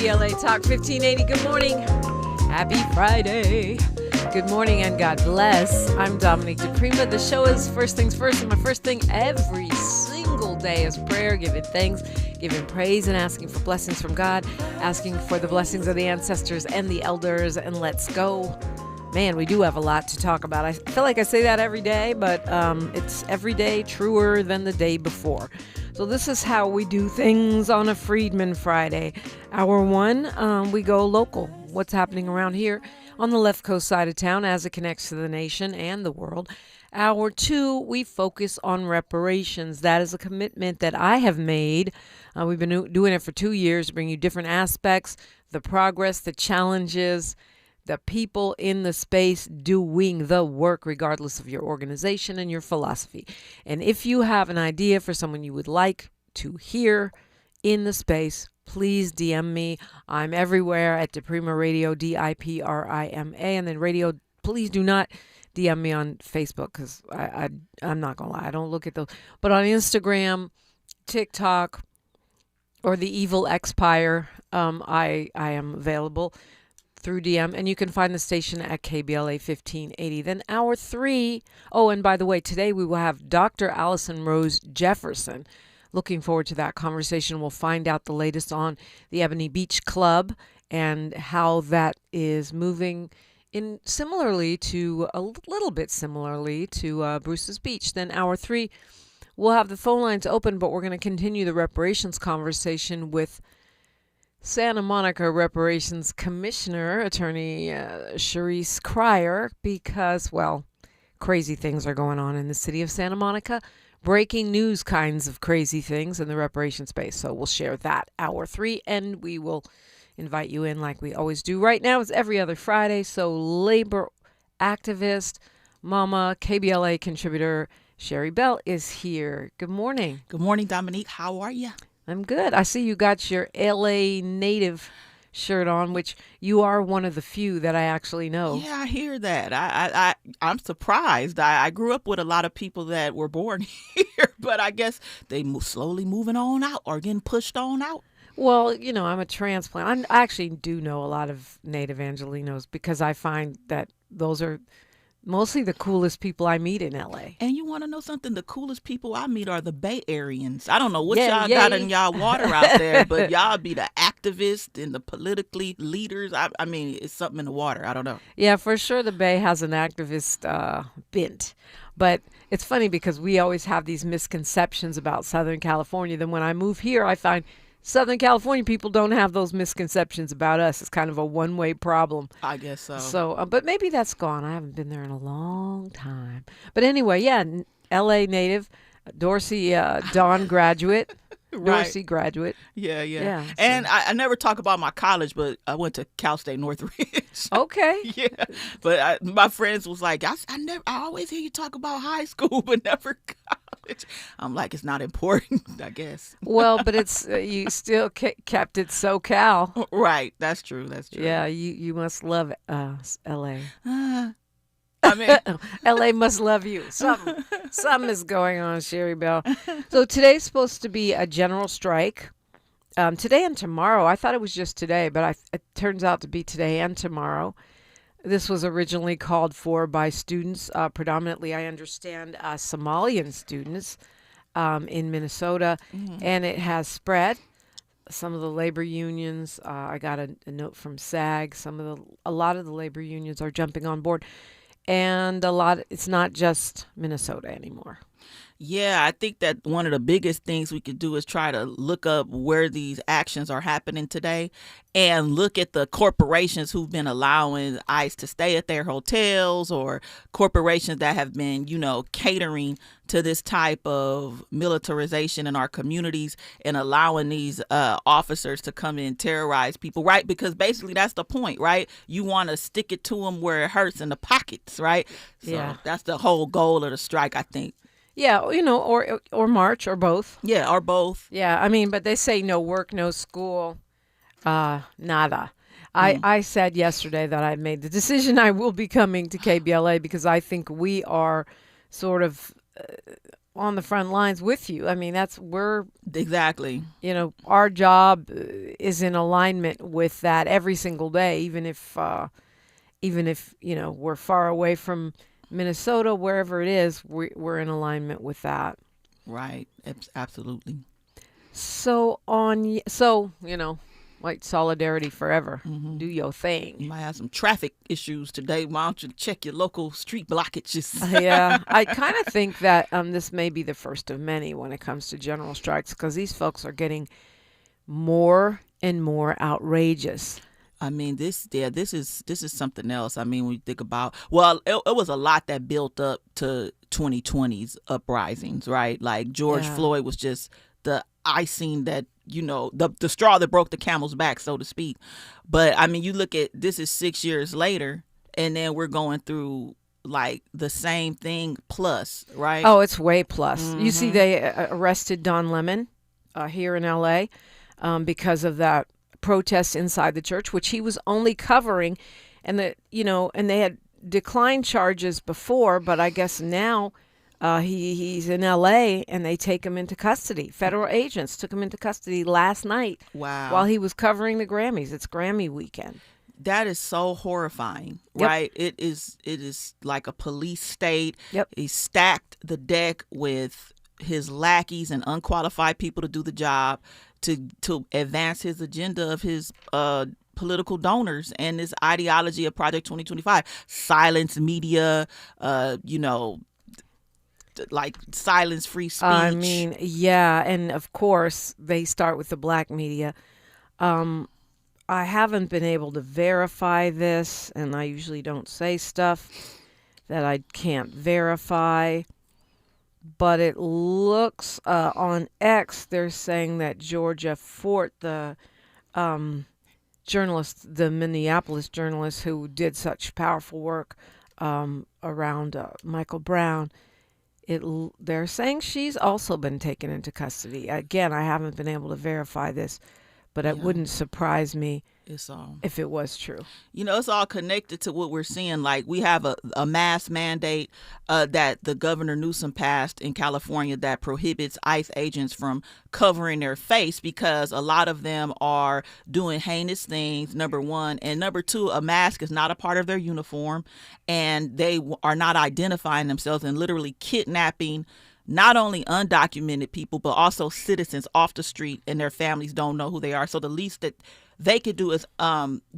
KBLA Talk 1580. Good morning. Happy Friday. Good morning and God bless. I'm Dominique DePrima. The show is First Things First, and my first thing every single day is prayer, giving thanks, giving praise, and asking for blessings from God, asking for the blessings of the ancestors and the elders, and let's go. Man, we do have a lot to talk about. I feel like I say that every day, but it's every day truer than the day before. So this is how we do things on a Freedman Friday. Hour one, we go local. What's happening around here on the left coast side of town as it connects to the nation and the world. Hour two, we focus on reparations. That is a commitment that I have made. We've been doing it for 2 years to bring you different aspects, the progress, the challenges, the people in the space doing the work, regardless of your organization and your philosophy. And if you have an idea for someone you would like to hear in the space, please DM me. I'm everywhere at DePrima Radio, DIPRIMA. And then radio, please do not DM me on Facebook because I'm not going to lie. I don't look at those. But on Instagram, TikTok, or the evil Expire, I am available through DM, and you can find the station at KBLA 1580. Then hour three, and by the way, today we will have Dr. Allison Rose Jefferson. Looking forward to that conversation. We'll find out the latest on the Ebony Beach Club and how that is moving a little bit similarly to Bruce's Beach. Then hour three, we'll have the phone lines open, but we're going to continue the reparations conversation with Santa Monica Reparations Commissioner, Attorney Charisse Cryer, because, crazy things are going on in the city of Santa Monica. Breaking news kinds of crazy things in the reparation space. So we'll share that hour three, and we will invite you in like we always do. Right now it's every other Friday, so labor activist, mama, KBLA contributor Sherri Bell is here. Good morning. Good morning, Dominique. How are you? I'm good. I see you got your LA native shirt on, which you are one of the few that I actually know. Yeah, I hear that. I'm surprised. I grew up with a lot of people that were born here, but I guess they slowly moving on out or getting pushed on out. Well, I'm a transplant. I actually do know a lot of native Angelinos because I find that those are mostly the coolest people I meet in LA. And you want to know something? The coolest people I meet are the Bay Areans. I don't know what y'all got in y'all water out there, but y'all be the activists and the politically leaders. I mean, it's something in the water. I don't know. Yeah, for sure the Bay has an activist bent. But it's funny because we always have these misconceptions about Southern California. Then when I move here, I find Southern California people don't have those misconceptions about us. It's kind of a one-way problem. I guess so. So, but maybe that's gone. I haven't been there in a long time. But anyway, yeah, L.A. native, Dorsey, Dawn graduate. Right. Dorsey graduate. Yeah. And I never talk about my college, but I went to Cal State Northridge. Okay. Yeah. But my friends was like, I always hear you talk about high school, but never college. I'm like, it's not important, I guess. Well, but it's you still kept it SoCal. Right. That's true. Yeah, you must love L.A. I mean, LA must love you. Something is going on, Sherri Bell. So today's supposed to be a general strike. Today and tomorrow. I thought it was just today, but it turns out to be today and tomorrow. This was originally called for by students, predominantly, I understand, Somalian students in Minnesota, and it has spread. Some of the labor unions, I got a note from SAG. A lot of the labor unions are jumping on board. And it's not just Minnesota anymore. Yeah, I think that one of the biggest things we could do is try to look up where these actions are happening today and look at the corporations who've been allowing ICE to stay at their hotels or corporations that have been, catering to this type of militarization in our communities and allowing these officers to come in and terrorize people, right? Because basically that's the point, right? You want to stick it to them where it hurts in the pockets, right? So yeah. That's the whole goal of the strike, I think. Yeah, or march or both. Yeah, or both. Yeah, I mean, but they say no work, no school, nada. I said yesterday that I made the decision I will be coming to KBLA because I think we are sort of on the front lines with you. I mean, we're Exactly. our job is in alignment with that every single day, even if we're far away from Minnesota, wherever it is, we're in alignment with that. Right. Absolutely. So like solidarity forever. Mm-hmm. Do your thing. You might have some traffic issues today. Why don't you check your local street blockages? Yeah, I kind of think that this may be the first of many when it comes to general strikes, because these folks are getting more and more outrageous. I mean, this is something else. I mean, when you think about, well, it was a lot that built up to 2020's uprisings, right? Like George Floyd was just the icing that, the straw that broke the camel's back, so to speak. But I mean, you look at, this is 6 years later, and then we're going through like the same thing plus, right? Oh, it's way plus. Mm-hmm. You see, they arrested Don Lemon here in LA because of that protest inside the church, which he was only covering, and and they had declined charges before, but I guess now he's in LA and they take him into custody. Federal agents took him into custody last night. Wow. While he was covering the Grammys. It's Grammy weekend. That is so horrifying, Yep. right? It is like a police state. Yep. He stacked the deck with his lackeys and unqualified people to do the job to advance his agenda of his political donors and this ideology of Project 2025. Silence media, like silence free speech. I mean, yeah, and of course they start with the black media. I haven't been able to verify this, and I usually don't say stuff that I can't verify. But it looks on X, they're saying that Georgia Fort, the journalist, the Minneapolis journalist who did such powerful work around Michael Brown, they're saying she's also been taken into custody. Again, I haven't been able to verify this, but it wouldn't surprise me if it was true. It's all connected to what we're seeing. Like, we have a mask mandate that the Governor Newsom passed in California that prohibits ICE agents from covering their face because a lot of them are doing heinous things, number one. And number two, a mask is not a part of their uniform, and they are not identifying themselves and literally kidnapping not only undocumented people, but also citizens off the street, and their families don't know who they are. So the least that they could do is,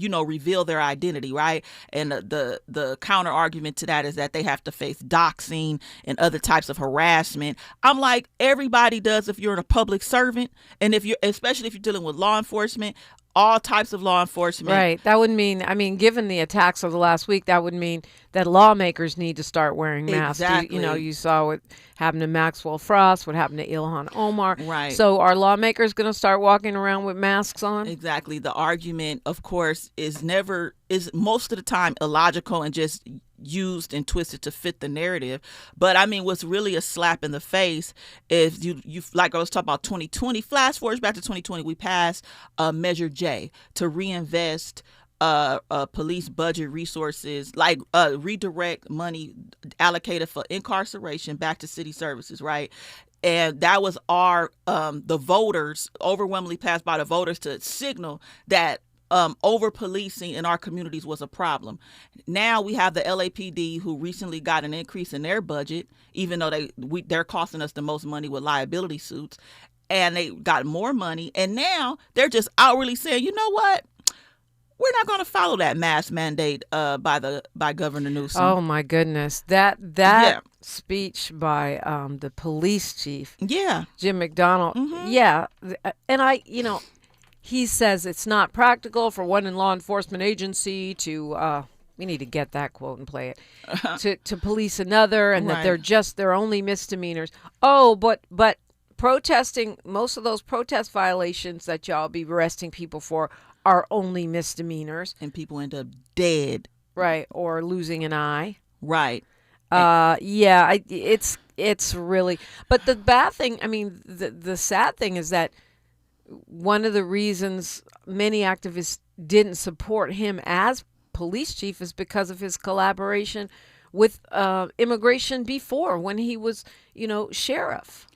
reveal their identity, right? And the counter argument to that is that they have to face doxing and other types of harassment. I'm like, everybody does if you're a public servant, and especially if you're dealing with law enforcement. All types of law enforcement. Right. That would mean, given the attacks of the last week, that would mean that lawmakers need to start wearing masks. Exactly. You saw what happened to Maxwell Frost, what happened to Ilhan Omar. Right. So are lawmakers going to start walking around with masks on? Exactly. The argument, of course, is most of the time illogical and just used and twisted to fit the narrative. But I mean, what's really a slap in the face is you like I was talking about 2020, flash forward back to 2020, we passed Measure J to reinvest police budget resources, like redirect money allocated for incarceration back to city services, right? And that was the voters, overwhelmingly passed by the voters to signal that over policing in our communities was a problem. Now we have the LAPD, who recently got an increase in their budget, even though they're costing us the most money with liability suits, and they got more money. And now they're just outwardly saying, you know what? We're not going to follow that mask mandate by Governor Newsom. Oh my goodness, that speech by the police chief, Jim McDonald, and he says it's not practical for one law enforcement agency to we need to get that quote and play it to police another, and that they're only misdemeanors. Oh, but protesting, most of those protest violations that y'all be arresting people for are only misdemeanors, and people end up dead, right, or losing an eye, right. It's really, but the bad thing, the sad thing is that one of the reasons many activists didn't support him as police chief is because of his collaboration with immigration before when he was, sheriff.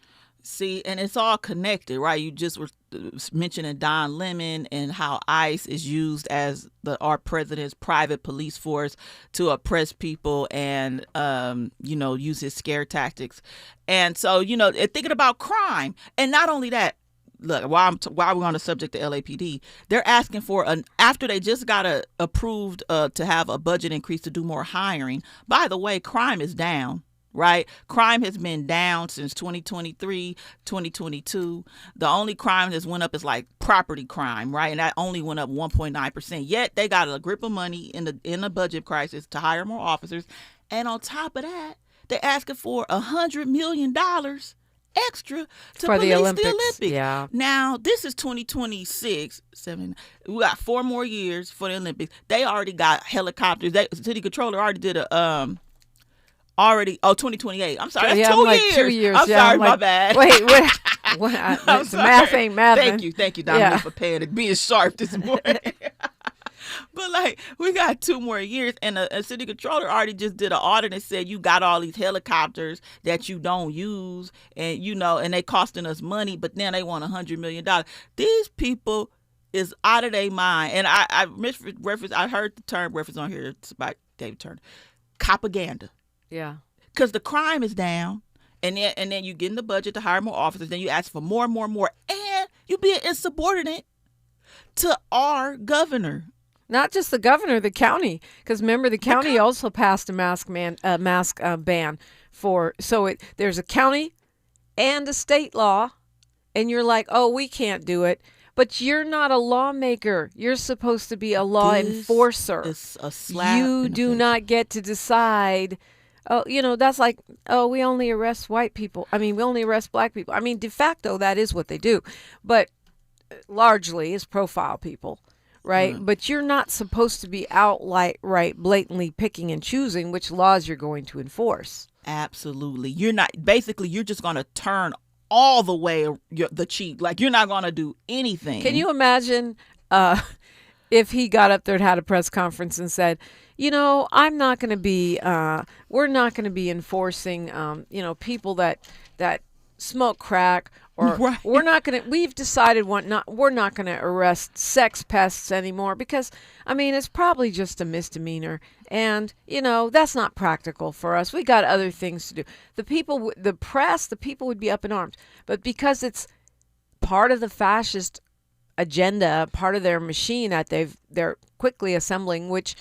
See, and it's all connected, right? You just were mentioning Don Lemon and how ICE is used as our president's private police force to oppress people and, use his scare tactics. And so, thinking about crime. And not only that, look, while we're on the subject of LAPD, they're asking for after they just got approved to have a budget increase to do more hiring. By the way, crime is down. Right? Crime has been down since 2023, 2022. The only crime that's went up is like property crime, right? And that only went up 1.9%. Yet they got a grip of money in the budget crisis to hire more officers. And on top of that, they're asking for $100 million extra to for police the Olympics. Yeah. Now, this is 2026. We got 4 more years for the Olympics. They already got helicopters. The city controller already did 2028. I'm sorry, that's 2 years. 2 years. I'm sorry, my bad. Wait. The math ain't math. Thank you, Dominique, for being sharp this morning. But we got 2 more years, and a city controller already just did an audit and said you got all these helicopters that you don't use, and and they costing us money, but then they want $100 million. These people is out of their mind, and I heard the term reference on here. It's about David Turner, propaganda. Yeah, because the crime is down, and then you get in the budget to hire more officers. Then you ask for more, and you being insubordinate to our governor. Not just the governor, the county. Because remember, the county also passed a mask ban for. So there's a county and a state law, and you're like, oh, we can't do it. But you're not a lawmaker. You're supposed to be a law enforcer. It's a slap. You do not get to decide. Oh, that's like, we only arrest white people. I mean, we only arrest black people. I mean, de facto, that is what they do. But largely, it's profile people, right? Mm. But you're not supposed to be outright, blatantly picking and choosing which laws you're going to enforce. Absolutely. You're not. Basically, you're just going to turn all the way the cheek. Like, you're not going to do anything. Can you imagine if he got up there and had a press conference and said, I'm not going to be, we're not going to be enforcing, people that smoke crack, or right. We've decided we're not going to arrest sex pests anymore because, it's probably just a misdemeanor. And, that's not practical for us. We got other things to do. The people would be up in arms. But because it's part of the fascist agenda, part of their machine that they're quickly assembling, which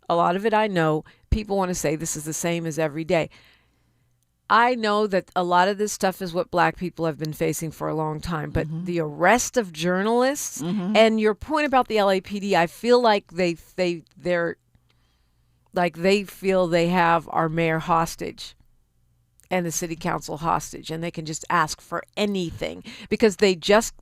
a lot of it, I know people want to say this is the same as every day. I know that a lot of this stuff is what black people have been facing for a long time, but the arrest of journalists and your point about the LAPD, I feel like they feel they have our mayor hostage and the city council hostage, and they can just ask for anything because they just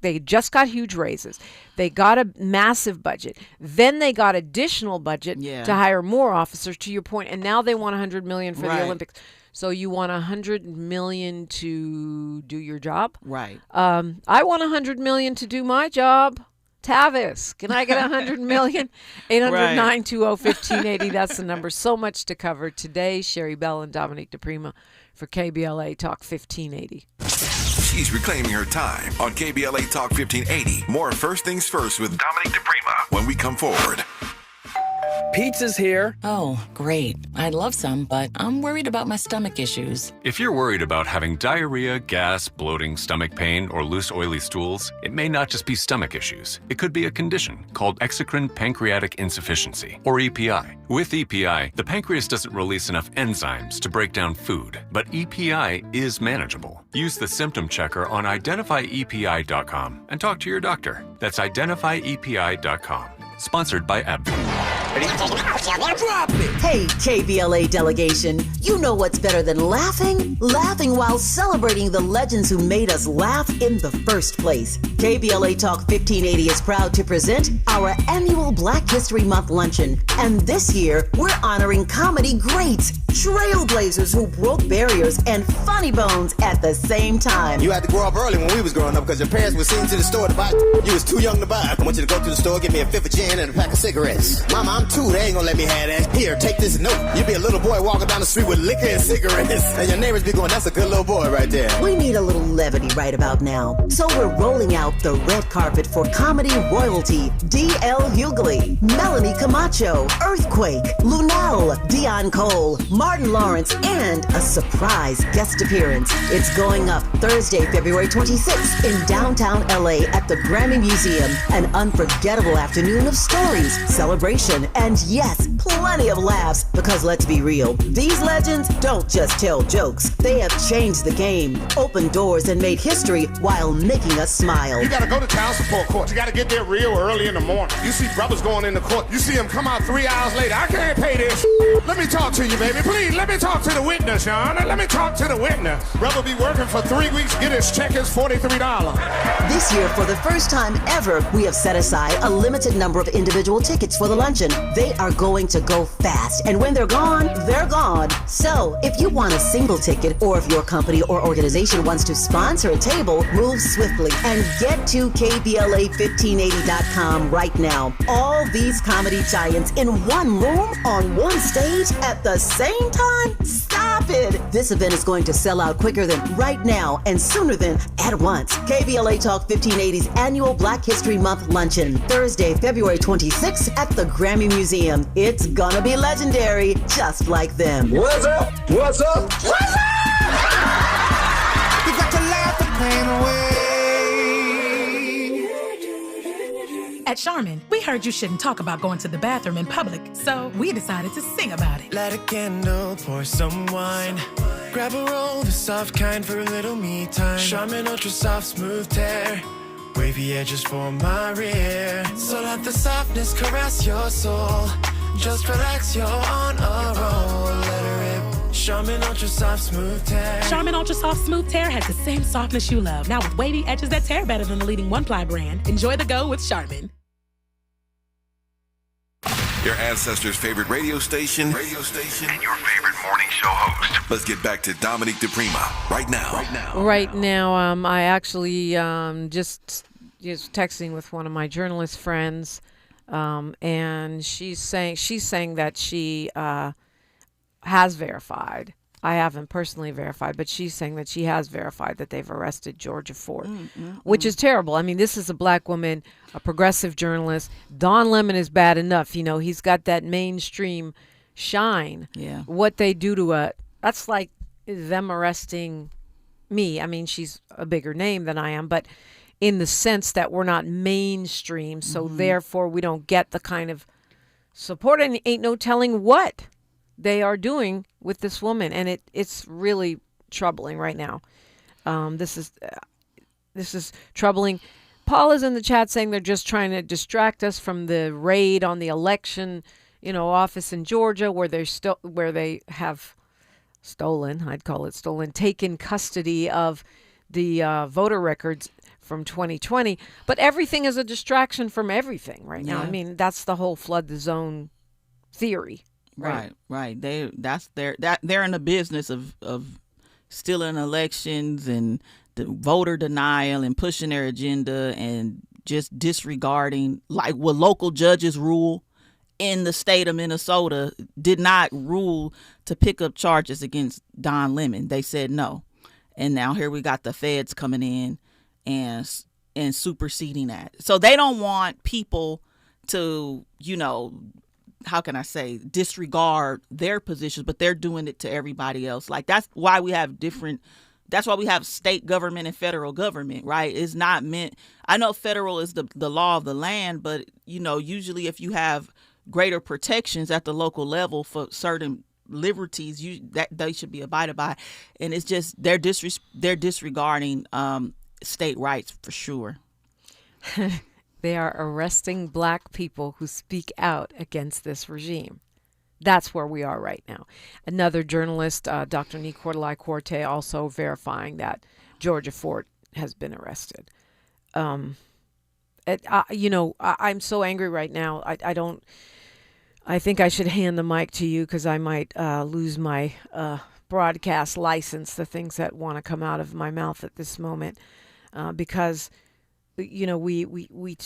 got huge raises. They got a massive budget. Then they got additional budget to hire more officers, to your point, and now they want $100 million for the Olympics. So you want $100 million to do your job? Right. I want $100 million to do my job. Tavis, can I get $100 million? 800-920-1580. That's the number. So much to cover today. Sherri Bell and Dominique DePrima for KBLA Talk 1580. She's reclaiming her time on KBLA Talk 1580. More First Things First with Dominique DePrima when we come forward. Pizza's here. Oh, great. I'd love some, but I'm worried about my stomach issues. If you're worried about having diarrhea, gas, bloating, stomach pain, or loose, oily stools, it may not just be stomach issues. It could be a condition called exocrine pancreatic insufficiency, or EPI. With EPI, the pancreas doesn't release enough enzymes to break down food, but EPI is manageable. Use the symptom checker on identifyepi.com and talk to your doctor. That's identifyepi.com. Sponsored by AbbVie. Drop it! Hey, KBLA delegation, you know what's better than laughing? Laughing while celebrating the legends who made us laugh in the first place. KBLA Talk 1580 is proud to present our annual Black History Month luncheon. And this year, we're honoring comedy greats trailblazers who broke barriers, and funny bones at the same time. You had to grow up early when we was growing up because your parents were sending you to the store to buy. You was too young to buy. I want you to go to the store, give me a fifth of gin and a pack of cigarettes. Mama, I'm 2. They ain't gonna let me have that. Here, take this note. You be a little boy walking down the street with liquor and cigarettes. And your neighbors be going, that's a good little boy right there. We need a little levity right about now. So we're rolling out the red carpet for comedy royalty. D.L. Hughley, Melanie Camacho, Earthquake, Lunel, Dion Cole, Martin Lawrence, and a surprise guest appearance. It's going up Thursday, February 26th in downtown LA at the Grammy Museum. An unforgettable afternoon of stories, celebration, and yes, plenty of laughs. Because let's be real, these legends don't just tell jokes. They have changed the game, opened doors, and made history while making us smile. You gotta go to child support court. You gotta get there real early in the morning. You see brothers going into court. You see them come out 3 hours later. I can't pay this. Let me talk to you, baby. Please, let me talk to the witness, Your Honor. Let me talk to the witness. Brother be working for 3 weeks, get his check is $43. This year, for the first time ever, we have set aside a limited number of individual tickets for the luncheon. They are going to go fast, and when they're gone, they're gone. So, if you want a single ticket, or if your company or organization wants to sponsor a table, move swiftly and get to KBLA1580.com right now. All these comedy giants in one room on one stage at the same time? Stop it! This event is going to sell out quicker than right now and sooner than at once. KBLA Talk 1580's annual Black History Month luncheon, Thursday, February 26th at the Grammy Museum. It's gonna be legendary, just like them. What's up? What's up? What's up? You got to laugh the pain away. At Charmin, we heard you shouldn't talk about going to the bathroom in public, so we decided to sing about it. Light a candle, pour some wine. Grab a roll, the soft kind for a little me time. Charmin Ultra Soft Smooth Tear. Wavy edges for my rear. So let the softness caress your soul. Just relax, you're on a roll. Let her rip. Charmin Ultra Soft Smooth Tear. Charmin Ultra Soft Smooth Tear has the same softness you love, now with wavy edges that tear better than the leading one-ply brand. Enjoy the go with Charmin. Your ancestors' favorite radio station, and your favorite morning show host. Let's get back to Dominique DePrima right now. Right now, I actually just texting with one of my journalist friends, and she's saying that she has verified. I haven't personally verified, but she's saying that she has verified that they've arrested Georgia Ford, which is terrible. I mean, this is a black woman, a progressive journalist. Don Lemon is bad enough. You know, he's got that mainstream shine. Yeah. What they do to that's like them arresting me. I mean, she's a bigger name than I am, but in the sense that we're not mainstream, so therefore we don't get the kind of support, and ain't no telling what they are doing with this woman, and it's really troubling right now. This is troubling. Paul is in the chat saying they're just trying to distract us from the raid on the election, office in Georgia, where they have stolen, I'd call it stolen, taken custody of the voter records from 2020. But everything is a distraction from everything right now. I mean, that's the whole flood the zone theory. Right. They're in the business of stealing elections and the voter denial and pushing their agenda and just disregarding like what local judges rule in the state of Minnesota did not rule to pick up charges against Don Lemon. They said no. And now here we got the feds coming in and superseding that. So they don't want people to, how can I say, disregard their positions, but they're doing it to everybody else. Like that's why we have state government and federal government, right? It's not meant, I know federal is the law of the land, but usually if you have greater protections at the local level for certain liberties, that they should be abided by. And it's just they're disregarding state rights for sure. They are arresting black people who speak out against this regime. That's where we are right now. Another journalist, Dr. Nicolai Corte, also verifying that Georgia Ford has been arrested. I'm so angry right now. I think I should hand the mic to you because I might lose my broadcast license, the things that want to come out of my mouth at this moment, because, you know, we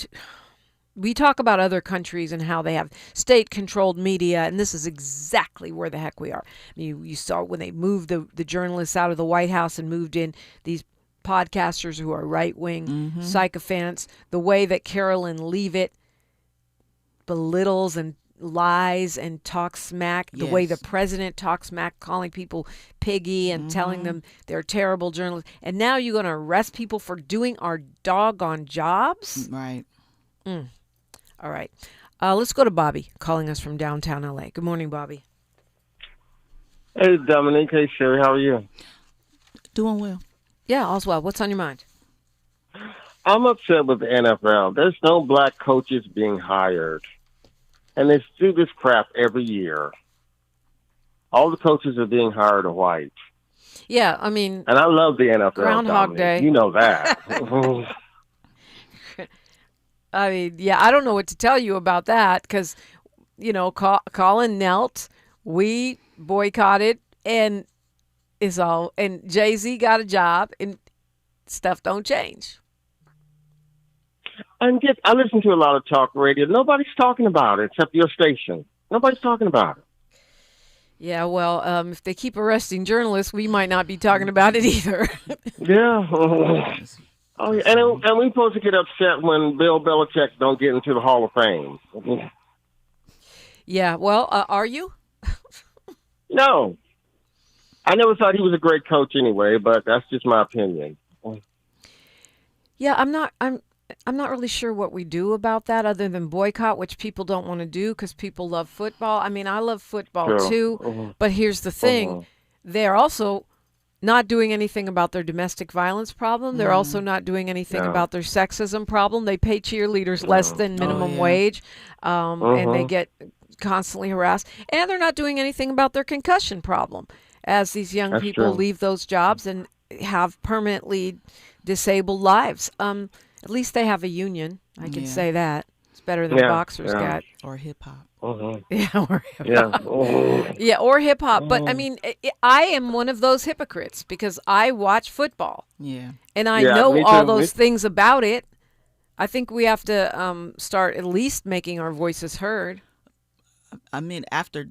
talk about other countries and how they have state-controlled media, and this is exactly where the heck we are. I mean, you saw when they moved the journalists out of the White House and moved in these podcasters who are right-wing sycophants, the way that Carolyn Leavitt belittles and lies and talks smack, the way the president talks smack, calling people piggy and telling them they're terrible journalists. And now you're going to arrest people for doing our doggone jobs? Right. All right. Let's go to Bobby calling us from downtown LA. Good morning, Bobby. Hey, Dominique. Hey, Sherri. How are you? Doing well. Yeah, all's well. What's on your mind? I'm upset with the NFL. There's no black coaches being hired. And they do this crap every year. All the coaches are being hired are white. Yeah, I mean... And I love the NFL. Groundhog Dominique. Day. You know that. I mean, yeah, I don't know what to tell you about that because, you know, Colin knelt, we boycotted, and Jay-Z got a job, and stuff don't change. I listen to a lot of talk radio. Nobody's talking about it except your station. Nobody's talking about it. Yeah, well, if they keep arresting journalists, we might not be talking about it either. Yeah. Oh, yeah. And we're supposed to get upset when Bill Belichick don't get into the Hall of Fame. Yeah, well, are you? No. I never thought he was a great coach anyway, but that's just my opinion. Yeah, I'm not really sure what we do about that other than boycott, which people don't want to do because people love football. I mean, I love football too, but here's the thing. They're also not doing anything about their domestic violence problem. They're also not doing anything about their sexism problem. They pay cheerleaders less than minimum wage, and they get constantly harassed. And they're not doing anything about their concussion problem as these young people leave those jobs and have permanently disabled lives. At least they have a union. I can say that. It's better than boxers got. Or hip-hop. Yeah, or hip-hop. Yeah, or hip-hop. But, I mean, I am one of those hypocrites because I watch football. Yeah. And I know all those things about it. I think we have to start at least making our voices heard. I mean, after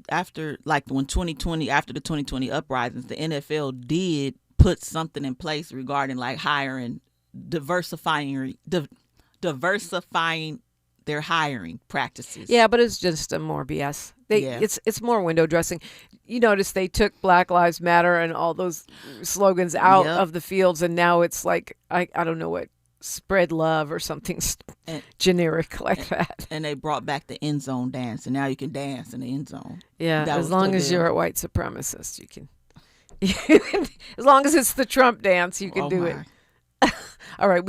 like when 2020, after the 2020 uprisings, the NFL did put something in place regarding like hiring, diversifying their hiring practices. Yeah, but it's just more BS. It's more window dressing. You notice they took Black Lives Matter and all those slogans out of the fields, and now it's like I don't know what, spread love or something generic like that. And they brought back the end zone dance, and now you can dance in the end zone. Yeah, as long as you're a white supremacist, you can. As long as it's the Trump dance, you can do it. All right.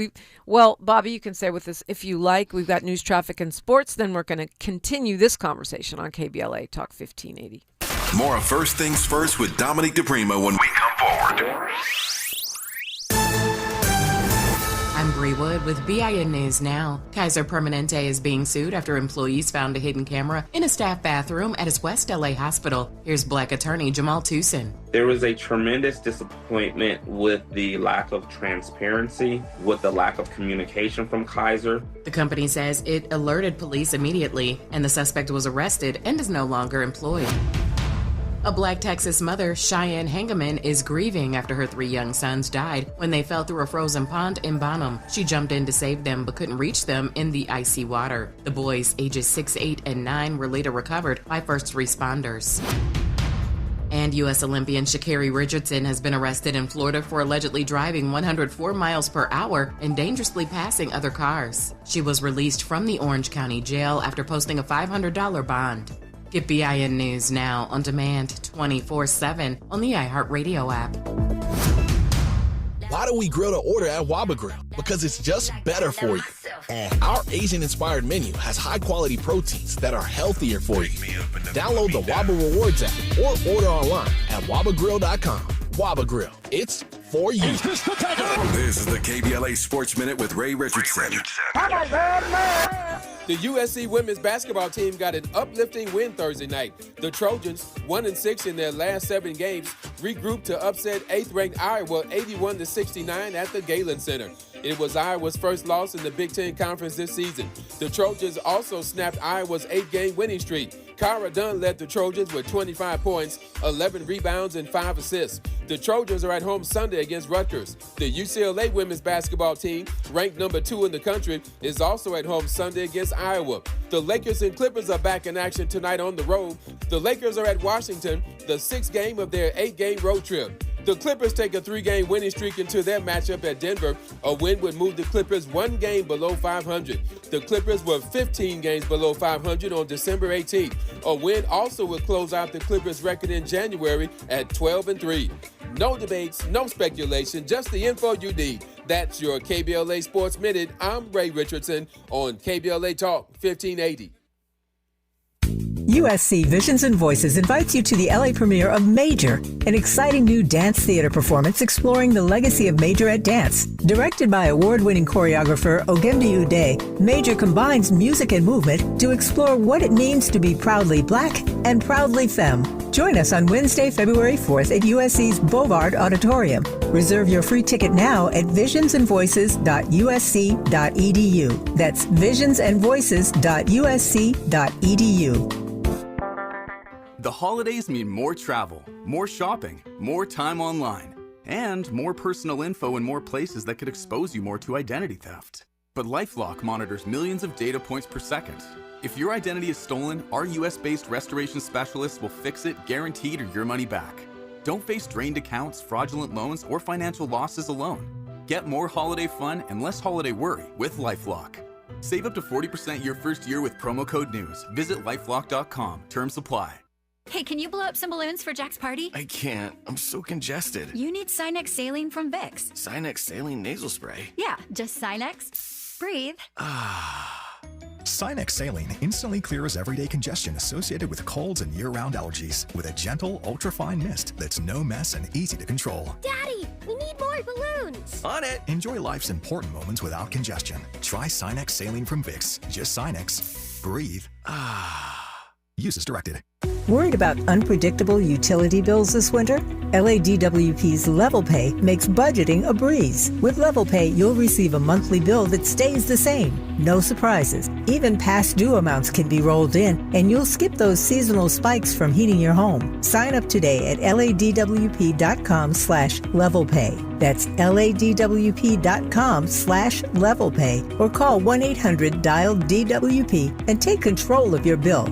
Bobby, you can stay with us if you like. We've got news, traffic, and sports. Then we're going to continue this conversation on KBLA Talk 1580. More of First Things First with Dominique DePrima when we come forward. I'm Bree Wood with BIN News Now. Kaiser Permanente is being sued after employees found a hidden camera in a staff bathroom at its West LA hospital. Here's Black attorney Jamal Tucson. There was a tremendous disappointment with the lack of transparency, with the lack of communication from Kaiser. The company says it alerted police immediately, and the suspect was arrested and is no longer employed. A Black Texas mother, Cheyenne Hangeman, is grieving after her 3 young sons died when they fell through a frozen pond in Bonham. She jumped in to save them but couldn't reach them in the icy water. The boys, ages 6, 8, and 9, were later recovered by first responders. And U.S. Olympian Sha'Carri Richardson has been arrested in Florida for allegedly driving 104 miles per hour and dangerously passing other cars. She was released from the Orange County Jail after posting a $500 bond. Get BIN News Now on demand 24/7 on the iHeartRadio app. Why do we grill to order at Waba Grill? Because it's just better for you. And our Asian-inspired menu has high-quality proteins that are healthier for you. Download the Waba Rewards app or order online at wabagrill.com. Waba Grill, it's for you. This is the KBLA Sports Minute with Ray Richardson. The USC women's basketball team got an uplifting win Thursday night. The Trojans, 1-6 in their last 7 games, regrouped to upset 8th-ranked Iowa 81-69 at the Galen Center. It was Iowa's first loss in the Big Ten Conference this season. The Trojans also snapped Iowa's 8-game winning streak. Kyra Dunn led the Trojans with 25 points, 11 rebounds, and 5 assists. The Trojans are at home Sunday against Rutgers. The UCLA women's basketball team, ranked number 2 in the country, is also at home Sunday against Iowa. The Lakers and Clippers are back in action tonight on the road. The Lakers are at Washington, the 6th game of their 8-game road trip. The Clippers take a 3-game winning streak into their matchup at Denver. A win would move the Clippers 1 game below 500. The Clippers were 15 games below 500 on December 18th. A win also would close out the Clippers' record in January at 12-3. No debates, no speculation, just the info you need. That's your KBLA Sports Minute. I'm Ray Richardson on KBLA Talk 1580. USC Visions and Voices invites you to the LA premiere of Major, an exciting new dance theater performance exploring the legacy of Major Dance. Directed by award-winning choreographer Ogemdi Ude, Major combines music and movement to explore what it means to be proudly Black and proudly femme. Join us on Wednesday, February 4th at USC's Bovard Auditorium. Reserve your free ticket now at visionsandvoices.usc.edu. That's visionsandvoices.usc.edu. The holidays mean more travel, more shopping, more time online, and more personal info in more places that could expose you more to identity theft. But LifeLock monitors millions of data points per second. If your identity is stolen, our US-based restoration specialists will fix it, guaranteed, or your money back. Don't face drained accounts, fraudulent loans, or financial losses alone. Get more holiday fun and less holiday worry with LifeLock. Save up to 40% your first year with promo code NEWS. Visit lifelock.com. Terms apply. Hey, can you blow up some balloons for Jack's party? I can't. I'm so congested. You need Sinex Saline from Vicks. Sinex Saline Nasal Spray? Yeah, just Sinex. Breathe. Sinex Saline instantly clears everyday congestion associated with colds and year-round allergies with a gentle, ultra-fine mist that's no mess and easy to control. Daddy, we need more balloons. On it. Enjoy life's important moments without congestion. Try Sinex Saline from Vicks. Just Sinex. Breathe. Use as directed. Worried about unpredictable utility bills this winter? LADWP's Level Pay makes budgeting a breeze. With Level Pay, you'll receive a monthly bill that stays the same. No surprises. Even past due amounts can be rolled in, and you'll skip those seasonal spikes from heating your home. Sign up today at ladwp.com/levelpay. That's ladwp.com/levelpay, or call 1-800-DIAL-DWP and take control of your bill.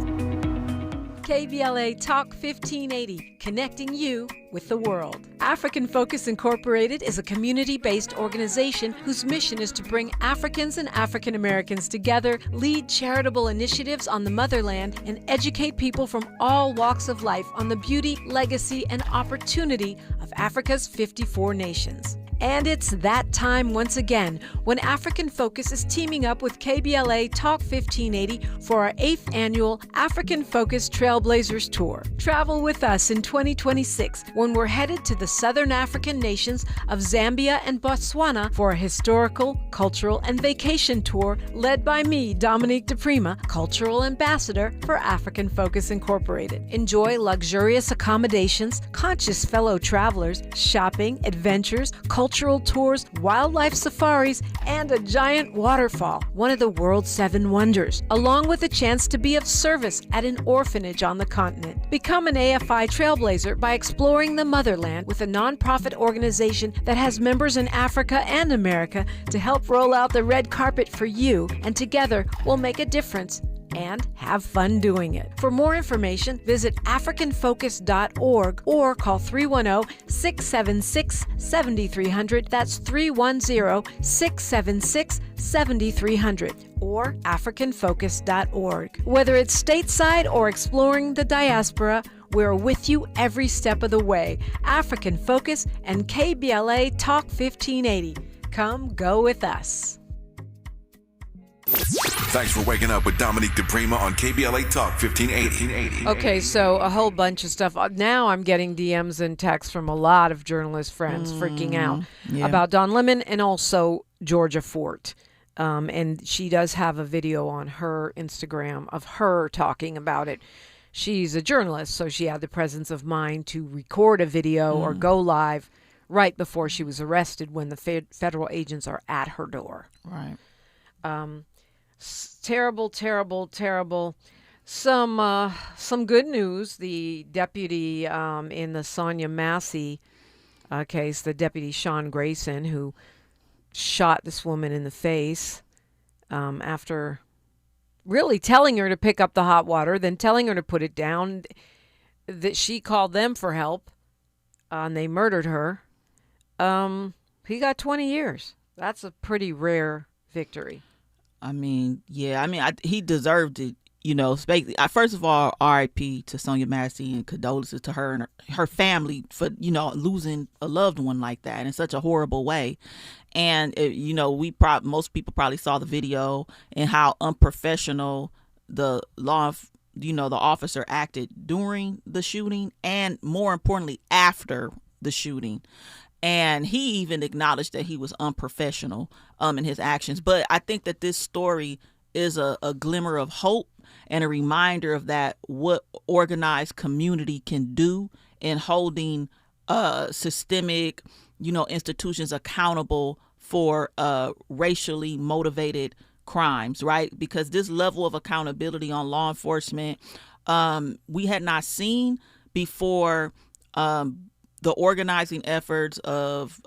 KBLA Talk 1580, connecting you with the world. African Focus Incorporated is a community-based organization whose mission is to bring Africans and African Americans together, lead charitable initiatives on the motherland, and educate people from all walks of life on the beauty, legacy, and opportunity of Africa's 54 nations. And it's that time once again when African Focus is teaming up with KBLA Talk 1580 for our 8th annual African Focus Trailblazers Tour. Travel with us in 2026 when we're headed to the southern African nations of Zambia and Botswana for a historical, cultural, and vacation tour led by me, Dominique DePrima, Cultural Ambassador for African Focus Incorporated. Enjoy luxurious accommodations, conscious fellow travelers, shopping, adventures, cultural tours, wildlife safaris, and a giant waterfall, one of the world's 7 wonders, along with a chance to be of service at an orphanage on the continent. Become an AFI trailblazer by exploring the motherland with a nonprofit organization that has members in Africa and America to help roll out the red carpet for you, and together we'll make a difference and have fun doing it. For more information, visit africanfocus.org or call 310-676-7300. That's 310-676-7300 or africanfocus.org. Whether it's stateside or exploring the diaspora, we're with you every step of the way. African Focus and KBLA Talk 1580. Come go with us. Thanks for waking up with Dominique DePrima on KBLA Talk 1580. Okay, so a whole bunch of stuff. Now I'm getting DMs and texts from a lot of journalist friends freaking out about Don Lemon and also Georgia Fort. And she does have a video on her Instagram of her talking about it. She's a journalist, so she had the presence of mind to record a video or go live right before she was arrested when the federal agents are at her door. Right. Terrible, terrible, terrible. Some good news. The deputy in the Sonia Massey case, the deputy Sean Grayson, who shot this woman in the face after really telling her to pick up the hot water, then telling her to put it down, that she called them for help, and they murdered her. He got 20 years. That's a pretty rare victory. I mean, he deserved it. First of all, R.I.P. to Sonia Massey and condolences to her and her family for, losing a loved one like that in such a horrible way. And, most people probably saw the video and how unprofessional the officer acted during the shooting and, more importantly, after the shooting. And he even acknowledged that he was unprofessional in his actions. But I think that this story is a glimmer of hope and a reminder of that what organized community can do in holding systemic, institutions accountable for racially motivated crimes, right? Because this level of accountability on law enforcement, we had not seen before the organizing efforts of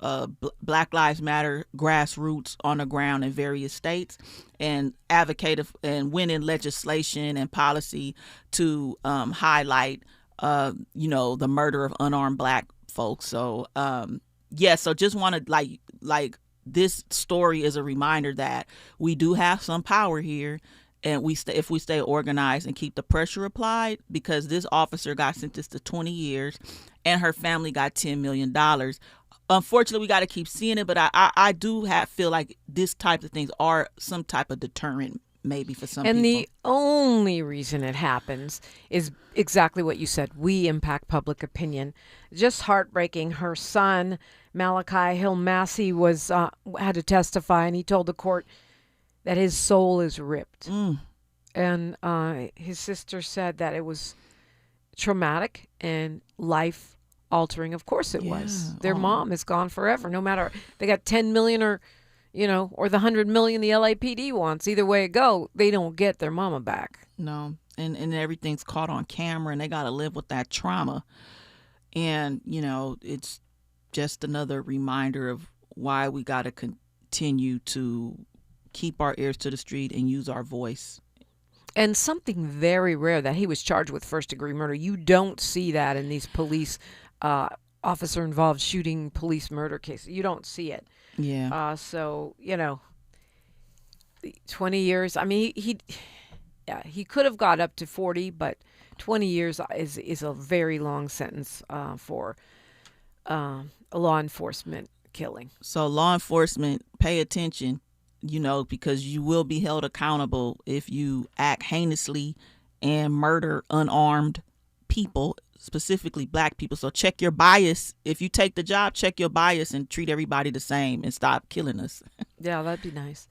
Black Lives Matter grassroots on the ground in various states and advocated and winning legislation and policy to highlight, the murder of unarmed Black folks. So, so just want to like this story is a reminder that we do have some power here. And if we stay organized and keep the pressure applied, because this officer got sentenced to 20 years and her family got $10 million. Unfortunately, we got to keep seeing it. But I do feel like this type of things are some type of deterrent maybe for some people. And the only reason it happens is exactly what you said. We impact public opinion. Just heartbreaking. Her son, Malachi Hill Massey, had to testify, and he told the court that his soul is ripped. And his sister said that it was traumatic and life-altering. Of course it was. Their mom is gone forever, no matter. They got $10 million or the $100 million the LAPD wants. Either way it go, they don't get their mama back. No, and everything's caught on camera, and they got to live with that trauma. And, it's just another reminder of why we got to continue to keep our ears to the street and use our voice. And something very rare, that he was charged with first-degree murder. You don't see that in these police officer-involved shooting police murder cases. You don't see it. Yeah. 20 years. I mean, he could have got up to 40, but 20 years is a very long sentence for a law enforcement killing. So law enforcement, pay attention. Because you will be held accountable if you act heinously and murder unarmed people, specifically Black people. So check your bias. If you take the job, check your bias and treat everybody the same and stop killing us. Yeah, that'd be nice.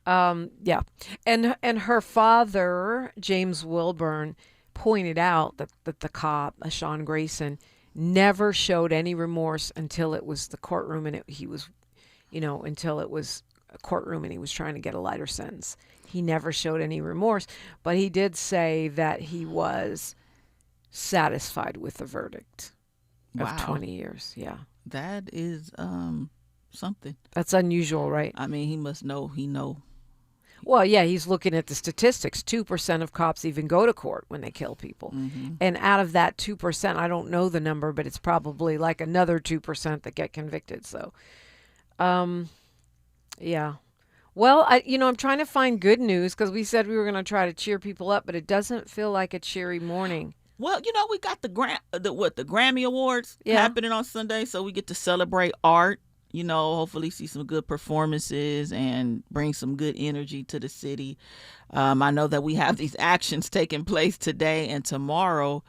Yeah. And her father, James Wilburn, pointed out that the cop, Sean Grayson, never showed any remorse until it was the courtroom and until it was a courtroom and he was trying to get a lighter sentence. He never showed any remorse, but he did say that he was satisfied with the verdict of 20 years. Yeah. That is something. That's unusual, right? I mean, he must know. Well, yeah, he's looking at the statistics. 2% of cops even go to court when they kill people. Mm-hmm. And out of that 2%, I don't know the number, but it's probably like another 2% that get convicted. So, yeah. Well, I'm trying to find good news because we said we were going to try to cheer people up, but it doesn't feel like a cheery morning. Well, we got the Grammy Awards happening on Sunday, so we get to celebrate art hopefully see some good performances and bring some good energy to the city. I know that we have these actions taking place today and tomorrow,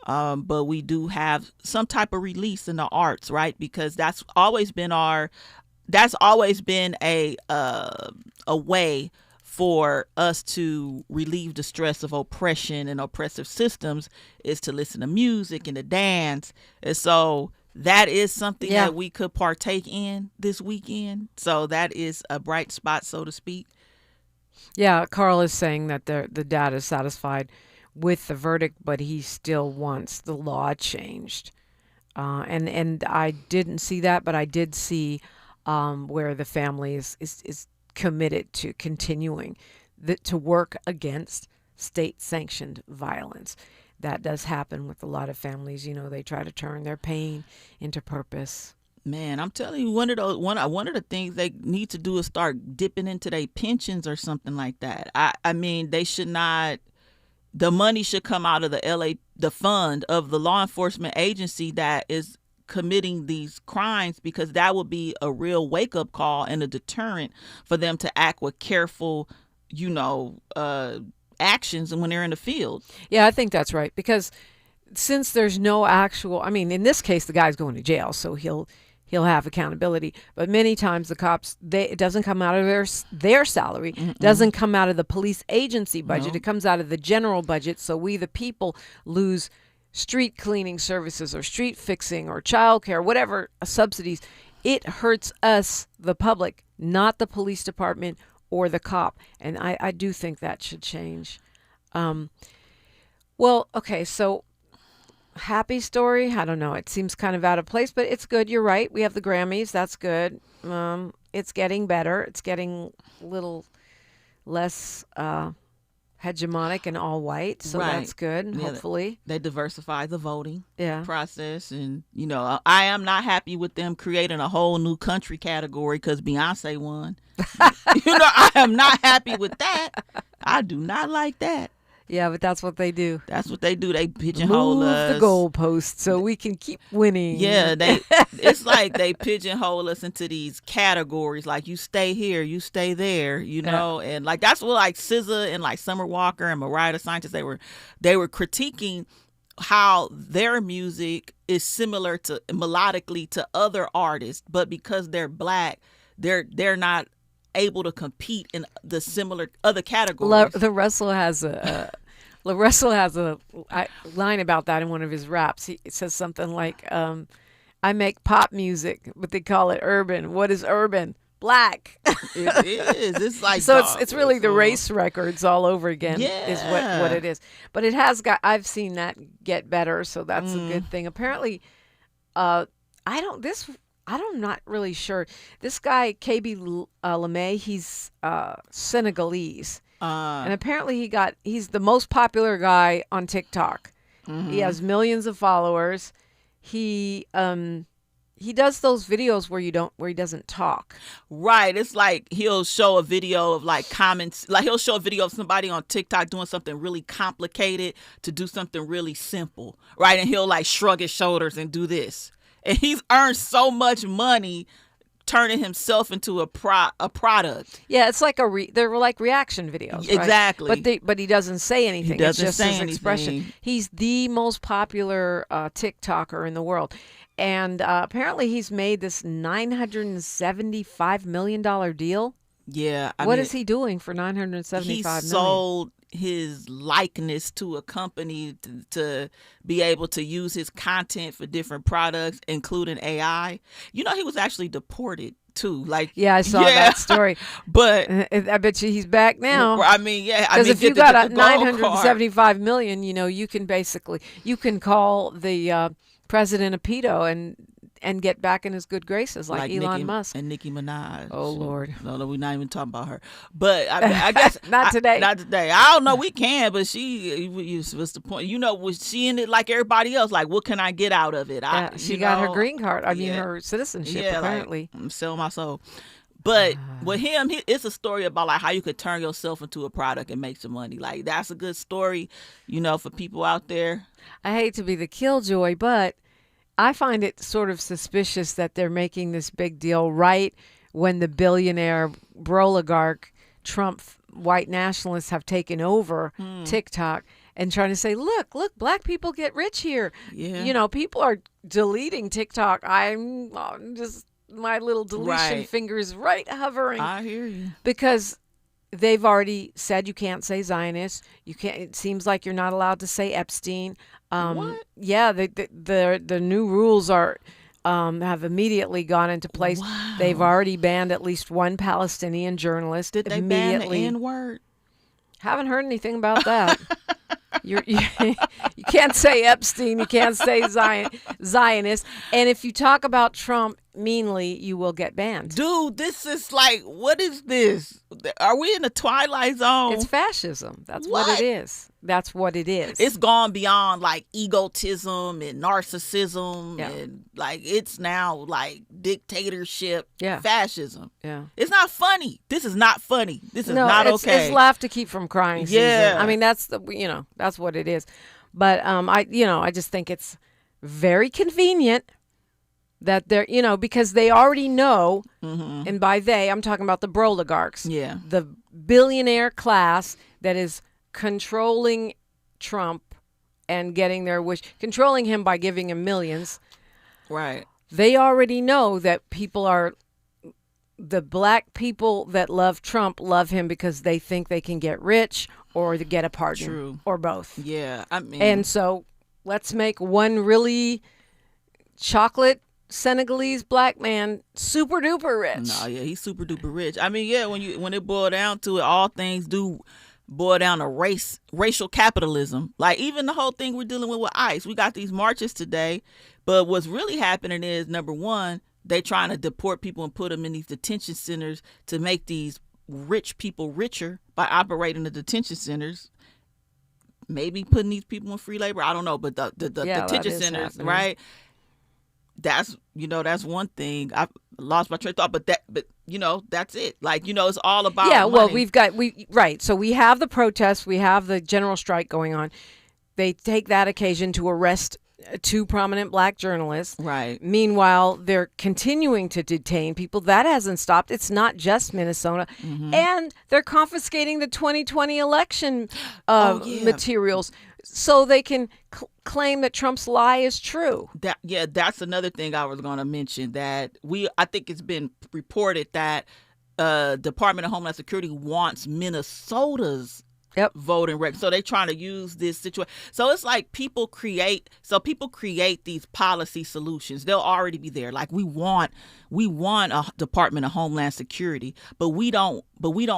but we do have some type of release in the arts, right? Because that's always been a way for us to relieve the stress of oppression and oppressive systems, is to listen to music and to dance. And so that is something that we could partake in this weekend. So that is a bright spot, so to speak. Yeah, Carl is saying that the dad is satisfied with the verdict, but he still wants the law changed. And I didn't see that, but I did see where the family is committed to continuing to work against state-sanctioned violence. That does happen with a lot of families. They try to turn their pain into purpose. Man, I'm telling you, one of the things they need to do is start dipping into their pensions or something like that. I mean, they should not. The money should come out of the fund of the law enforcement agency that is committing these crimes, because that would be a real wake-up call and a deterrent for them to act with careful, actions when they're in the field. Yeah, I think that's right, because since there's no actual, in this case, the guy's going to jail, so he'll have accountability. But many times the cops, it doesn't come out of their salary, doesn't come out of the police agency budget. No. It comes out of the general budget. So we, the people, lose street cleaning services or street fixing or childcare, whatever subsidies. It hurts us, the public, not the police department or the cop. And I do think that should change. Well, okay, so happy story. I don't know. It seems kind of out of place, but it's good. You're right. We have the Grammys. That's good. It's getting better. It's getting a little less hegemonic and all white. So that's good. Yeah, hopefully. They diversify the voting process. And, I am not happy with them creating a whole new country category because Beyonce won. I am not happy with that. I do not like that. Yeah, but that's what they do. That's what they do. They pigeonhole us. Move the goalposts so we can keep winning. Yeah, it's like they pigeonhole us into these categories. Like, you stay here, you stay there, and like that's what like SZA and like Summer Walker and Mariah the Scientist, they were critiquing how their music is similar to melodically to other artists, but because they're black, they're not able to compete in the similar other categories. The Russell has a line about that in one of his raps. He says something like, I make pop music, but they call it urban. What is urban? Black. It is. It's like so it's really the race records all over again is what it is. But it has I've seen that get better, so that's a good thing. Apparently I'm not really sure. This guy, KBLA, he's Senegalese. And apparently he's the most popular guy on TikTok. Mm-hmm. He has millions of followers. He does those videos where he doesn't talk. Right. It's like he'll show a video of like comments, like he'll show a video of somebody on TikTok doing something really complicated to do something really simple. Right. And he'll like shrug his shoulders and do this. And he's earned so much money turning himself into a product. Yeah, it's like they're like reaction videos, right? Exactly. But he doesn't say anything. It's just his expression. He's the most popular TikToker in the world. And apparently he's made this $975 million deal. Yeah. What is he doing for $975 million? He sold his likeness to a company to be able to use his content for different products, including AI. He was actually deported too. Like, yeah, I saw that story. But I bet you he's back now. Because if you got a $975 million, you can call the president of pedo and get back in his good graces, like Elon Musk and Nicki Minaj. Oh Lord! No, we're not even talking about her. But I guess not today. Not today. I don't know. We can, but what's the point? Was she in it like everybody else? Like, what can I get out of it? She got her green card. her citizenship. Apparently, I'm selling my soul. But with him, it's a story about like how you could turn yourself into a product and make some money. Like, that's a good story, for people out there. I hate to be the killjoy, but I find it sort of suspicious that they're making this big deal right when the billionaire broligarch Trump white nationalists have taken over TikTok and trying to say, look, black people get rich here. Yeah. You know, people are deleting TikTok. I'm just, my little deletion fingers right hovering. I hear you. Because they've already said you can't say Zionist. You can't. It seems like you're not allowed to say Epstein. What? Yeah, the new rules are have immediately gone into place. Wow. They've already banned at least one Palestinian journalist. Did they immediately. ban the N-word? Haven't heard anything about that. You can't say Epstein. You can't say Zionist. And if you talk about Trump meanly, you will get banned. Dude, this is like, what is this? Are we in the Twilight Zone? It's fascism. That's what it is. That's what it is. It's gone beyond like egotism and narcissism and like it's now like dictatorship, fascism. Yeah. It's not funny. This is not funny. This is not okay. It's laugh to keep from crying season. Yeah. I mean, that's that's what it is. But I just think it's very convenient that they're, because they already know, and by they, I'm talking about the broligarchs. Yeah. The billionaire class that is controlling Trump and getting their wish, controlling him by giving him millions. Right. They already know that the black people that love Trump love him because they think they can get rich or to get a pardon. True. Or both. Yeah. I mean. And so let's make one really chocolate Senegalese black man super duper rich. No, yeah, he's super duper rich. I mean, yeah, when it boiled down to it, all things do boil down to racial capitalism. Like even the whole thing we're dealing with ICE. We got these marches today, but what's really happening is, number one, they trying to deport people and put them in these detention centers to make these rich people richer by operating the detention centers. Maybe putting these people in free labor. I don't know, but the detention centers, happening. right? That's one thing. I lost my train of thought, but that's it. Like, it's all about money. Right. So we have the protests, we have the general strike going on. They take that occasion to arrest two prominent black journalists. Right. Meanwhile, they're continuing to detain people. That hasn't stopped. It's not just Minnesota. And they're confiscating the 2020 election materials so they can claim that Trump's lie is true. That's another thing I was going to mention, that I think it's been reported that Department of Homeland Security wants Minnesota's voting record. So they're trying to use this situation. So it's like people create these policy solutions. They'll already be there. Like we want a Department of Homeland Security, but we don't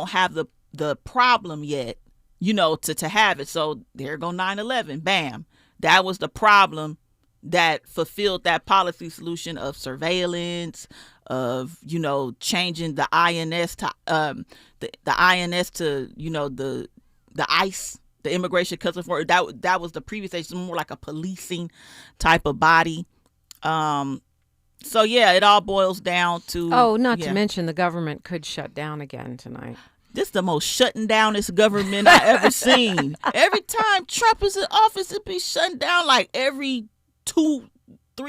have the problem yet, to have it. So there go 9/11. Bam. That was the problem that fulfilled that policy solution of surveillance, of, changing the INS to the INS to, the ICE, the Immigration Customs Enforcement. That was the previous stage, more like a policing type of body. So yeah, it all boils down to. Oh, not to mention the government could shut down again tonight. This is the most shutting downest government I ever seen. Every time Trump is in office, it be shutting down like every 2-3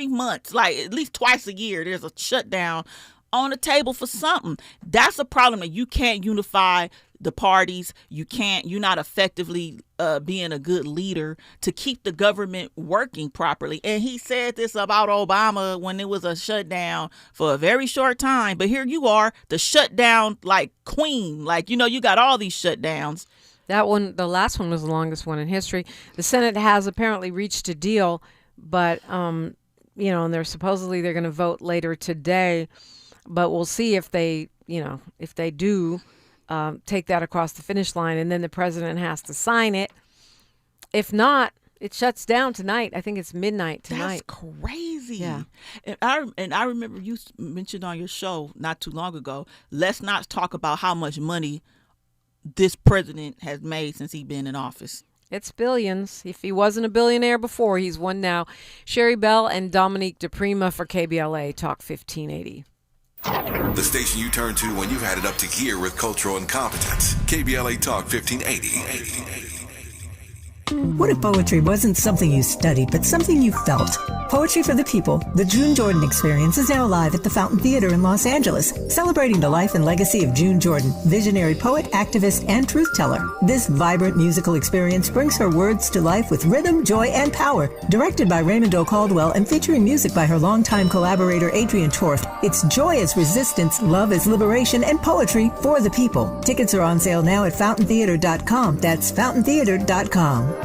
months, like at least twice a year. There's a shutdown on the table for something. That's a problem, that you can't unify the parties. You're not effectively being a good leader to keep the government working properly. And he said this about Obama when it was a shutdown for a very short time. But here you are, the shutdown like queen. Like, you got all these shutdowns. That one, the last one, was the longest one in history. The Senate has apparently reached a deal, but and they're going to vote later today. But we'll see if they do take that across the finish line, and then the president has to sign it. If not, it shuts down tonight. I think it's midnight tonight. That's crazy. Yeah. And I remember you mentioned on your show not too long ago, let's not talk about how much money this president has made since he's been in office. It's billions. If he wasn't a billionaire before, he's one now. Sherri Bell and Dominique DePrima for KBLA Talk 1580. The station you turn to when you've had it up to gear with cultural incompetence. KBLA Talk 1580. What if poetry wasn't something you studied, but something you felt? Poetry for the People, the June Jordan Experience, is now live at the Fountain Theater in Los Angeles, celebrating the life and legacy of June Jordan, visionary poet, activist, and truth teller. This vibrant musical experience brings her words to life with rhythm, joy, and power. Directed by Raymond O. Caldwell and featuring music by her longtime collaborator Adrian Torft, it's joy as resistance, love as liberation, and poetry for the people. Tickets are on sale now at fountaintheater.com. That's fountaintheater.com.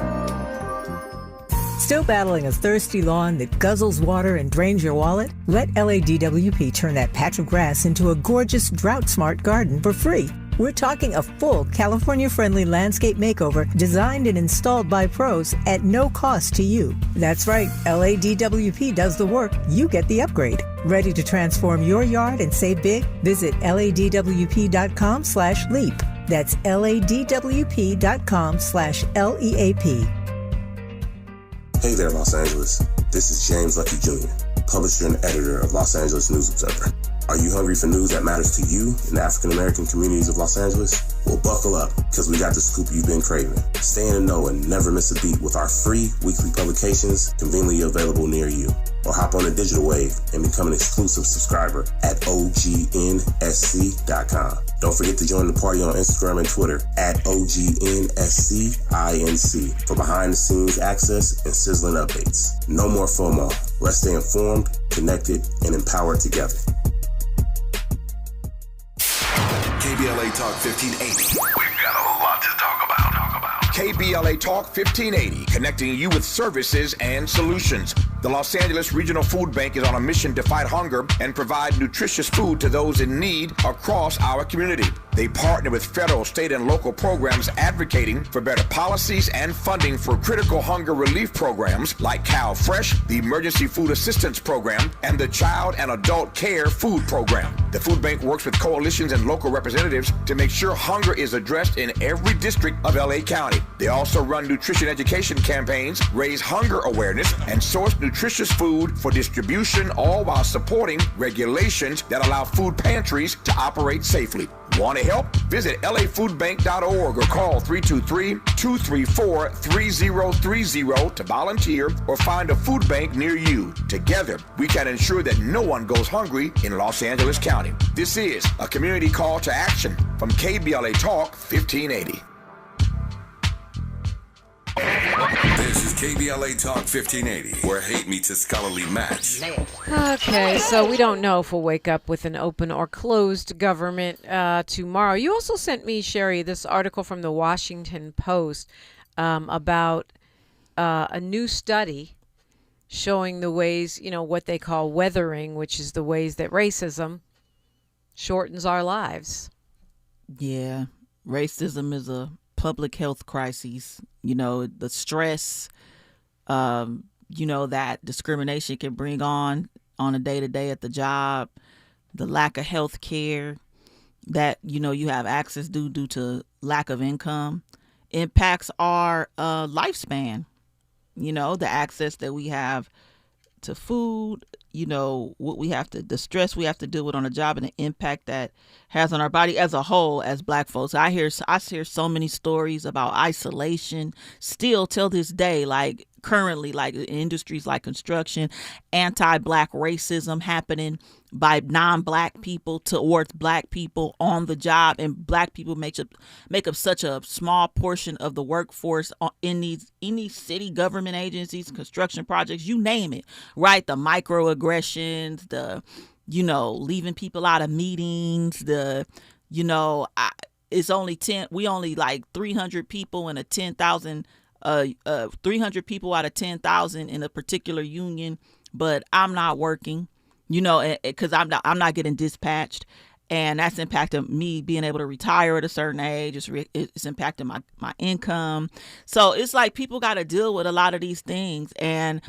Still battling a thirsty lawn that guzzles water and drains your wallet? Let LADWP turn that patch of grass into a gorgeous, drought-smart garden for free. We're talking a full California-friendly landscape makeover designed and installed by pros at no cost to you. That's right, LADWP does the work, you get the upgrade. Ready to transform your yard and save big? Visit ladwp.com/leap. That's ladwp.com/LEAP. Hey there, Los Angeles. This is James Lucky Jr., publisher and editor of Los Angeles News Observer. Are you hungry for news that matters to you in the African-American communities of Los Angeles? Well, buckle up, because we got the scoop you've been craving. Stay in the know and never miss a beat with our free weekly publications conveniently available near you. Or hop on the digital wave and become an exclusive subscriber at OGNSC.com. Don't forget to join the party on Instagram and Twitter at OGNSCINC for behind-the-scenes access and sizzling updates. No more FOMO. Let's stay informed, connected, and empowered together. KBLA Talk 1580. We've got a lot to talk about. KBLA Talk 1580, connecting you with services and solutions. The Los Angeles Regional Food Bank is on a mission to fight hunger and provide nutritious food to those in need across our community. They partner with federal, state, and local programs advocating for better policies and funding for critical hunger relief programs like Cal Fresh, the Emergency Food Assistance Program, and the Child and Adult Care Food Program. The food bank works with coalitions and local representatives to make sure hunger is addressed in every district of LA County. They also run nutrition education campaigns, raise hunger awareness, and source nutritious food for distribution, all while supporting regulations that allow food pantries to operate safely. Want to help? Visit lafoodbank.org or call 323-234-3030 to volunteer or find a food bank near you. Together, we can ensure that no one goes hungry in Los Angeles County. This is a community call to action from KBLA Talk 1580. This is KBLA Talk 1580, where hate meets a scholarly match. Okay, so we don't know if we'll wake up with an open or closed government tomorrow. You also sent me, Sherri, this article from the Washington Post about a new study showing the ways, what they call weathering, which is the ways that racism shortens our lives. Yeah, racism is a public health crisis. The stress, that discrimination can bring on a day-to-day at the job, the lack of health care that, you have access due to lack of income, impacts our lifespan, the access that we have to food, what we have to, the stress we have to deal with on a job and the impact that has on our body as a whole as Black folks. I hear so many stories about isolation still till this day, like currently, like in industries like construction, anti-Black racism happening by non-Black people towards Black people on the job, and Black people make up such a small portion of the workforce in these city government agencies, construction projects, you name it, right? The microaggressions, the leaving people out of meetings, it's only we only like 300 people in a 10,000 300 people out of 10,000 in a particular union, but I'm not working, because I'm not getting dispatched, and that's impacting me being able to retire at a certain age. It's impacting my income. So it's like people got to deal with a lot of these things, and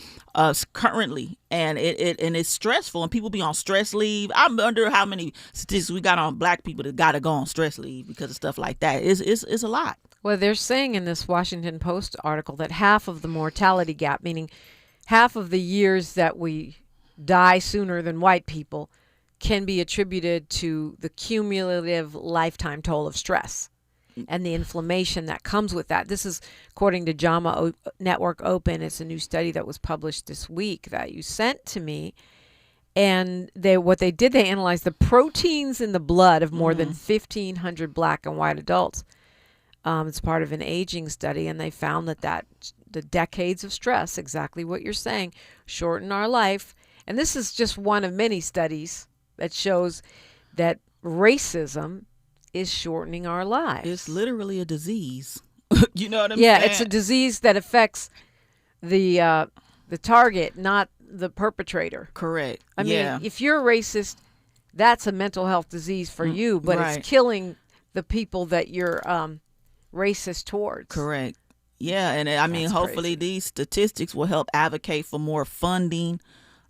currently, and it's stressful, and people be on stress leave. I wonder how many statistics we got on Black people that got to go on stress leave because of stuff like that. It's a lot. Well, they're saying in this Washington Post article that half of the mortality gap, meaning half of the years that we die sooner than white people, can be attributed to the cumulative lifetime toll of stress. and the inflammation that comes with that. This is according to JAMA Network Open. It's a new study that was published this week that you sent to me. And they analyzed the proteins in the blood of more than 1,500 black and white adults. It's part of an aging study, and they found that the decades of stress, exactly what you're saying, shorten our life. And this is just one of many studies that shows that racism is shortening our lives. It's literally a disease. You know what I'm saying? Yeah, it's a disease that affects the target, not the perpetrator. Correct. I mean, if you're racist, that's a mental health disease for you, but it's killing the people that you're racist towards. Correct. Yeah, and I mean, hopefully these statistics will help advocate for more funding,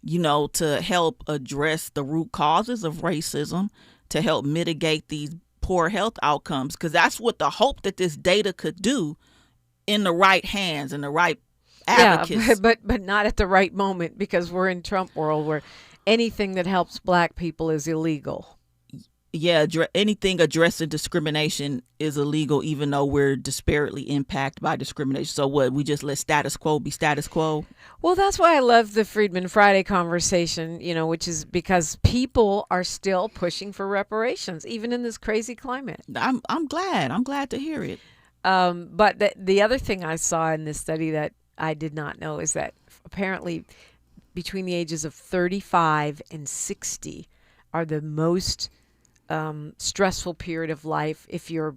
to help address the root causes of racism, to help mitigate these poor health outcomes, because that's what the hope that this data could do in the right hands and the right advocates. Yeah, but not at the right moment, because we're in Trump world where anything that helps black people is illegal. Yeah, anything addressing discrimination is illegal, even though we're disparately impacted by discrimination. So what, we just let status quo be status quo? Well, that's why I love the Freedman Friday conversation, which is because people are still pushing for reparations, even in this crazy climate. I'm glad to hear it. But the other thing I saw in this study that I did not know is that apparently between the ages of 35 and 60 are the most stressful period of life if you're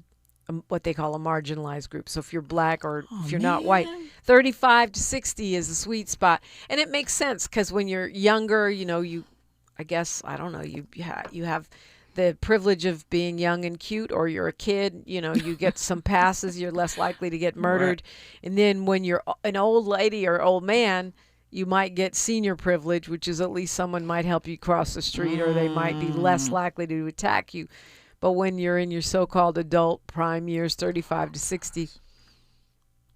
what they call a marginalized group. So if you're black or if you're not white, 35 to 60 is the sweet spot. And it makes sense because when you're younger, you have the privilege of being young and cute, or you're a kid, you get some passes, you're less likely to get murdered. Right. And then when you're an old lady or old man, you might get senior privilege, which is at least someone might help you cross the street, or they might be less likely to attack you. But when you're in your so-called adult prime years, 35 to 60,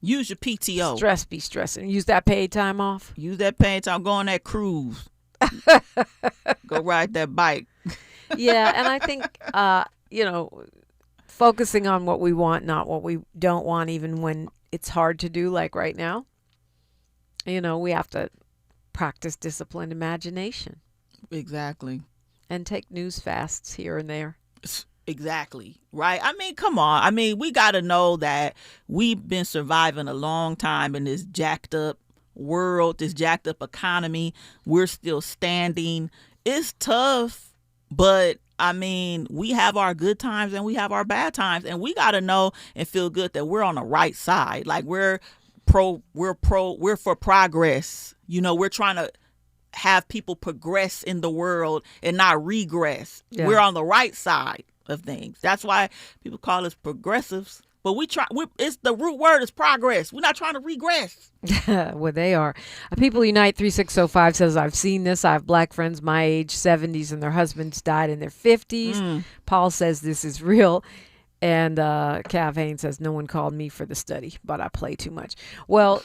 use your PTO. Be stressing. Use that paid time off. Use that paid time. Go on that cruise. Go ride that bike. Yeah, and I think, focusing on what we want, not what we don't want, even when it's hard to do, like right now. We have to practice disciplined imagination. Exactly. And take news fasts here and there. Exactly. Right. I mean, come on. I mean, we got to know that we've been surviving a long time in this jacked up world, this jacked up economy. We're still standing. It's tough, but I mean, we have our good times and we have our bad times, and we got to know and feel good that we're on the right side. Like we're for progress. We're trying to have people progress in the world and not regress. Yeah. We're on the right side of things. That's why people call us progressives. But it's the root word is progress. We're not trying to regress. Well, they are. People Unite 3605 says, I've seen this. I have black friends my age, 70s, and their husbands died in their 50s. Paul says this is real. And Cav Haynes says, no one called me for the study, but I play too much. Well,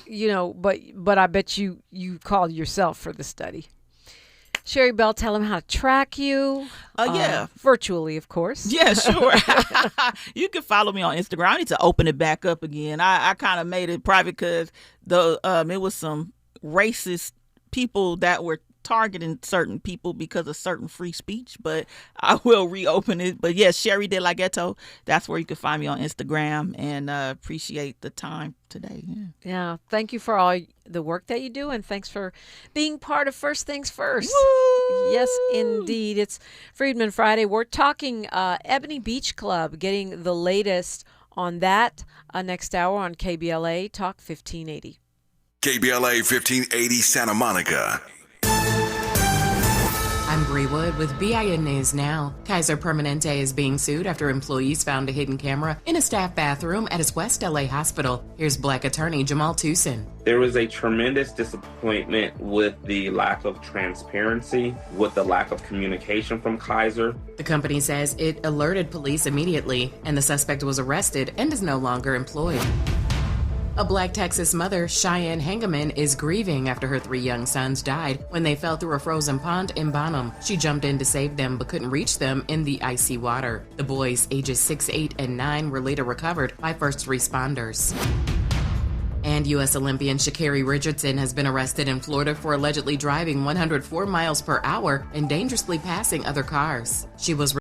but I bet you called yourself for the study. Sherry Bell, tell them how to track you. Yeah. Virtually, of course. Yeah, sure. You can follow me on Instagram. I need to open it back up again. I kind of made it private because it was some racist people that were targeting certain people because of certain free speech, but I will reopen it. But yes, Sherry De La Ghetto, that's where you can find me on Instagram, and appreciate the time today. Yeah. Thank you for all the work that you do, and thanks for being part of First Things First. Woo! Yes, indeed. It's Freedman Friday. We're talking Ebony Beach Club, getting the latest on that next hour on KBLA Talk 1580. KBLA 1580 Santa Monica. I'm Bree Wood with BIN News Now. Kaiser Permanente is being sued after employees found a hidden camera in a staff bathroom at its West LA hospital. Here's Black attorney Jamal Tucson. There was a tremendous disappointment with the lack of transparency, with the lack of communication from Kaiser. The company says it alerted police immediately, and the suspect was arrested and is no longer employed. A Black Texas mother, Cheyenne Hangeman, is grieving after her 3 young sons died when they fell through a frozen pond in Bonham. She jumped in to save them but couldn't reach them in the icy water. The boys, ages 6, 8, and 9, were later recovered by first responders. And U.S. Olympian Sha'Carri Richardson has been arrested in Florida for allegedly driving 104 miles per hour and dangerously passing other cars. She was